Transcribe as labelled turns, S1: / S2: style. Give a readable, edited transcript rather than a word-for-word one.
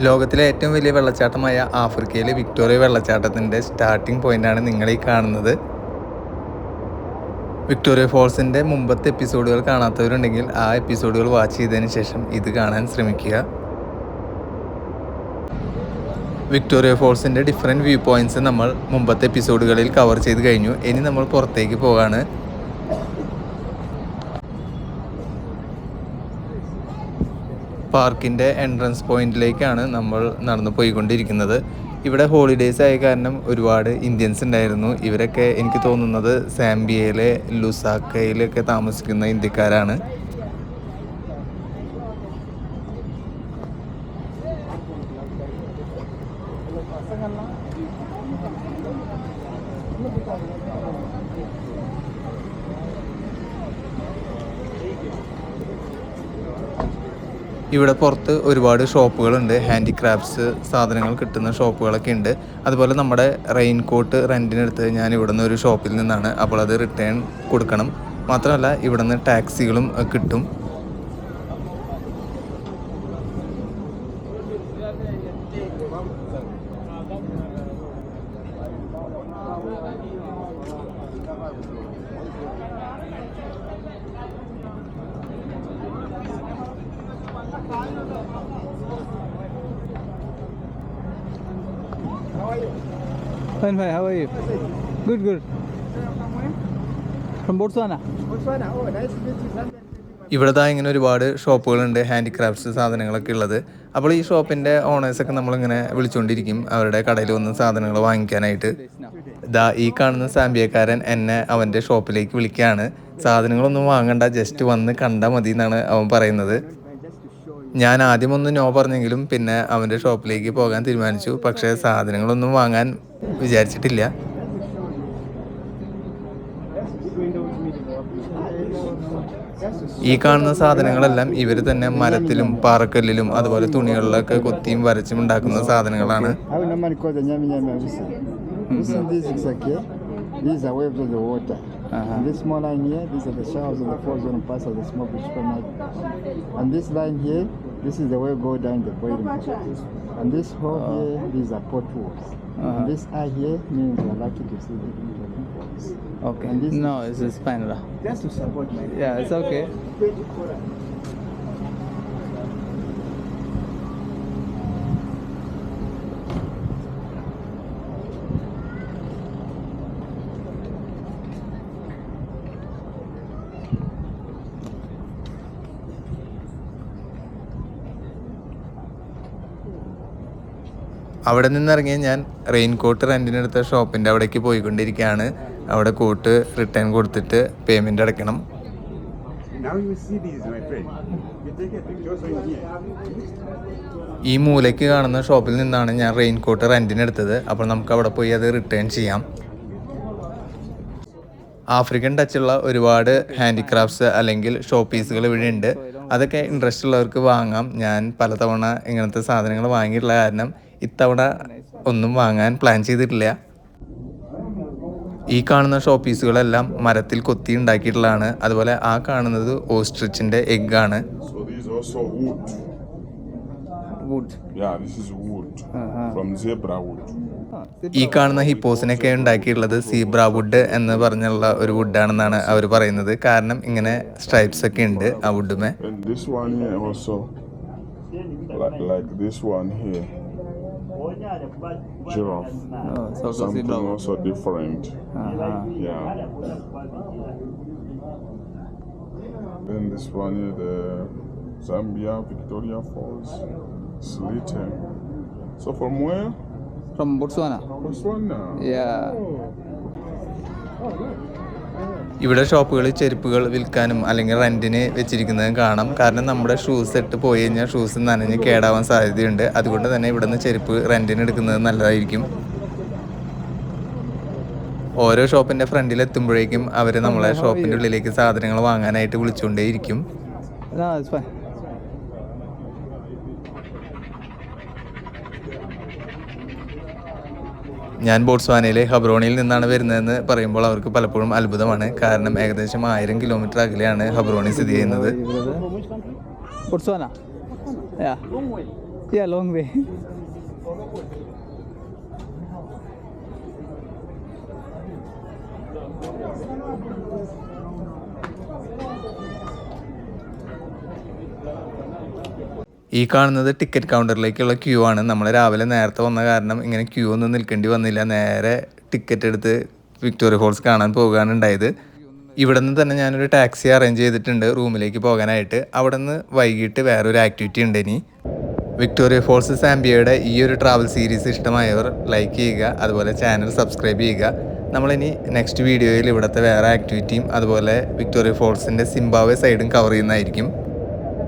S1: ലോകത്തിലെ ഏറ്റവും വലിയ വെള്ളച്ചാട്ടമായ ആഫ്രിക്കയിലെ വിക്ടോറിയ വെള്ളച്ചാട്ടത്തിൻ്റെ സ്റ്റാർട്ടിംഗ് പോയിൻ്റാണ് നിങ്ങളീ കാണുന്നത്. വിക്ടോറിയ ഫോൾസിൻ്റെ മുമ്പത്തെ എപ്പിസോഡുകൾ കാണാത്തവരുണ്ടെങ്കിൽ ആ എപ്പിസോഡുകൾ വാച്ച് ചെയ്തതിന് ശേഷം ഇത് കാണാൻ ശ്രമിക്കുക. വിക്ടോറിയ ഫോൾസിൻ്റെ ഡിഫറെൻറ്റ് വ്യൂ പോയിൻറ്റ്സ് നമ്മൾ മുമ്പത്തെ എപ്പിസോഡുകളിൽ കവർ ചെയ്ത് കഴിഞ്ഞു. ഇനി നമ്മൾ പുറത്തേക്ക് പോകാണ്. പാർക്കിൻ്റെ എൻട്രൻസ് പോയിന്റിലേക്കാണ് നമ്മൾ നടന്നു പോയിക്കൊണ്ടിരിക്കുന്നത്. ഇവിടെ ഹോളിഡേയ്സ് ആയ കാരണം ഒരുപാട് ഇന്ത്യൻസ് ഉണ്ടായിരുന്നു. ഇവരൊക്കെ എനിക്ക് തോന്നുന്നത് സാംബിയയിലെ ലുസാക്കയിലൊക്കെ താമസിക്കുന്ന ഇന്ത്യക്കാരാണ്. ഇവിടെ പുറത്ത് ഒരുപാട് ഷോപ്പുകളുണ്ട്. ഹാൻഡിക്രാഫ്റ്റ്സ് സാധനങ്ങൾ കിട്ടുന്ന ഷോപ്പുകളൊക്കെ ഉണ്ട്. അതുപോലെ നമ്മുടെ റെയിൻ കോട്ട് റെൻറ്റിനെടുത്ത് ഞാൻ ഇവിടെ നിന്ന് ഒരു ഷോപ്പിൽ നിന്നാണ്. അപ്പോൾ അത് റിട്ടേൺ കൊടുക്കണം. മാത്രമല്ല ഇവിടെ നിന്ന് ടാക്സികളും കിട്ടും.
S2: Fine, fine. How are you? Good, good. From Botswana.
S3: Botswana. Oh, nice to meet you.
S1: ഇവിടെ ഇങ്ങനെ ഒരുപാട് ഷോപ്പുകളുണ്ട്, ഹാൻഡിക്രാഫ്റ്റ്സ് സാധനങ്ങളൊക്കെ ഉള്ളത്. അപ്പോൾ ഈ ഷോപ്പിൻ്റെ ഓണേഴ്സൊക്കെ നമ്മളിങ്ങനെ വിളിച്ചുകൊണ്ടിരിക്കും അവരുടെ കടയിൽ വന്ന് സാധനങ്ങൾ വാങ്ങിക്കാനായിട്ട്. ഈ കാണുന്ന സാമ്പിയക്കാരൻ എന്നെ അവൻ്റെ ഷോപ്പിലേക്ക് വിളിക്കുകയാണ്. സാധനങ്ങളൊന്നും വാങ്ങണ്ട, ജസ്റ്റ് വന്ന് കണ്ടാൽ മതി എന്നാണ് അവൻ പറയുന്നത്. ഞാൻ ആദ്യമൊന്നും നോ പറഞ്ഞെങ്കിലും പിന്നെ അവൻ്റെ ഷോപ്പിലേക്ക് പോകാൻ തീരുമാനിച്ചു. പക്ഷേ സാധനങ്ങളൊന്നും വാങ്ങാൻ വിചാരിച്ചിട്ടില്ല. ഈ കാണുന്ന സാധനങ്ങളെല്ലാം ഇവർ തന്നെ മരത്തിലും പാറക്കല്ലിലും അതുപോലെ തുണികളിലൊക്കെ കൊത്തിയും വരച്ചും ഉണ്ടാക്കുന്ന സാധനങ്ങളാണ്.
S3: These are waves of the water. And this small line here, these are the showers of the falls when you pass at the small beach promenade. And this line here, this is the way we go down the boiling pool. And this hole here, these are potholes. And this eye here means you are lucky to see the boiling falls.
S2: Okay. And this no, it's fine.
S3: Just to support my.
S2: Yeah, it's okay.
S1: അവിടെ നിന്നിറങ്ങിയ ഞാൻ rain coat റെൻറ്റിനെടുത്ത ഷോപ്പിൻ്റെ അവിടേക്ക് പോയിക്കൊണ്ടിരിക്കുകയാണ്. അവിടെ coat return കൊടുത്തിട്ട് payment അടയ്ക്കണം. ഈ മൂലയ്ക്ക് കാണുന്ന ഷോപ്പിൽ നിന്നാണ് ഞാൻ റെയിൻ കോട്ട് റെൻറ്റിനെടുത്തത്. അപ്പോൾ നമുക്ക് അവിടെ പോയി അത് റിട്ടേൺ ചെയ്യാം. ആഫ്രിക്കൻ ടച്ചുള്ള ഒരുപാട് ഹാൻഡിക്രാഫ്റ്റ്സ് അല്ലെങ്കിൽ ഷോ പീസുകൾ ഇവിടെ ഉണ്ട്. അതൊക്കെ ഇൻട്രസ്റ്റ് ഉള്ളവർക്ക് വാങ്ങാം. ഞാൻ പലതവണ ഇങ്ങനത്തെ സാധനങ്ങൾ വാങ്ങിയിട്ടുള്ള കാരണം ഇത്തവണ ഒന്നും വാങ്ങാൻ പ്ലാൻ ചെയ്തിട്ടില്ല. ഈ കാണുന്ന ഷോ പീസുകളെല്ലാം മരത്തിൽ കൊത്തി ഉണ്ടാക്കിയിട്ടുള്ളതാണ്. അതുപോലെ ആ കാണുന്നത് ഓസ്ട്രിച്ചിൻ്റെ എഗ്ഗാണ്. ഈ കാണുന്ന ഹിപ്പോസിനൊക്കെ ഉണ്ടാക്കിയിട്ടുള്ളത് സീബ്ര വുഡ് എന്ന് പറഞ്ഞുള്ള ഒരു വുഡാണെന്നാണ് അവർ പറയുന്നത്. കാരണം ഇങ്ങനെ സ്ട്രൈപ്സ് ഒക്കെ ഉണ്ട് ആ വുഡുമേ.
S3: Giraffe. Something also different. Yeah. Then this one here, the Zambia Victoria Falls. It's little. So from where?
S2: From Botswana.
S3: Botswana.
S2: Yeah.
S1: ഇവിടെ ഷോപ്പുകളിൽ ചെരുപ്പുകൾ വിൽക്കാനും അല്ലെങ്കിൽ റെൻറ്റിന് വെച്ചിരിക്കുന്നതും കാണാം. കാരണം നമ്മുടെ ഷൂസ് ഇട്ട് പോയി കഴിഞ്ഞാൽ ഷൂസ് നനഞ്ഞ് കേടാവാൻ സാധ്യതയുണ്ട്. അതുകൊണ്ട് തന്നെ ഇവിടെ നിന്ന് ചെരുപ്പ് റെൻറ്റിന് എടുക്കുന്നത് നല്ലതായിരിക്കും. ഓരോ ഷോപ്പിൻ്റെ ഫ്രണ്ടിൽ എത്തുമ്പോഴേക്കും അവർ നമ്മളെ ഷോപ്പിൻ്റെ ഉള്ളിലേക്ക് സാധനങ്ങൾ വാങ്ങാനായിട്ട് വിളിച്ചുകൊണ്ടേയിരിക്കും. ഞാൻ ബോട്സ്വാനയിലെ ഹബ്രോണിയിൽ നിന്നാണ് വരുന്നതെന്ന് പറയുമ്പോൾ അവർക്ക് പലപ്പോഴും അത്ഭുതമാണ്. കാരണം ഏകദേശം 1000 കിലോമീറ്റർ അകലെയാണ് ഹബ്രോണി സ്ഥിതി ചെയ്യുന്നത്.
S2: Botswana. Yeah. Yeah, long way.
S1: ഈ കാണുന്നത് ടിക്കറ്റ് കൗണ്ടറിലേക്കുള്ള ക്യൂ ആണ്. നമ്മൾ രാവിലെ നേരത്തെ വന്ന കാരണം ഇങ്ങനെ ക്യൂ ഒന്നും നിൽക്കേണ്ടി വന്നില്ല. നേരെ ടിക്കറ്റ് എടുത്ത് വിക്ടോറിയ ഫോൾസ് കാണാൻ പോകുകയാണ് ഉണ്ടായത്. ഇവിടെ നിന്ന് തന്നെ ഞാനൊരു ടാക്സി അറേഞ്ച് ചെയ്തിട്ടുണ്ട് റൂമിലേക്ക് പോകാനായിട്ട്. അവിടെ നിന്ന് വൈകിട്ട് വേറൊരു ആക്ടിവിറ്റി ഉണ്ട് ഇനി. വിക്ടോറിയ ഫോൾസ് സാംബിയയുടെ ഈ ഒരു ട്രാവൽ സീരീസ് ഇഷ്ടമായവർ ലൈക്ക് ചെയ്യുക, അതുപോലെ ചാനൽ സബ്സ്ക്രൈബ് ചെയ്യുക. നമ്മളിനി നെക്സ്റ്റ് വീഡിയോയിൽ ഇവിടുത്തെ വേറെ ആക്ടിവിറ്റിയും അതുപോലെ വിക്ടോറിയ ഫോൾസിൻ്റെ സിംബാബ്വെ സൈഡും കവർ ചെയ്യുന്നതായിരിക്കും.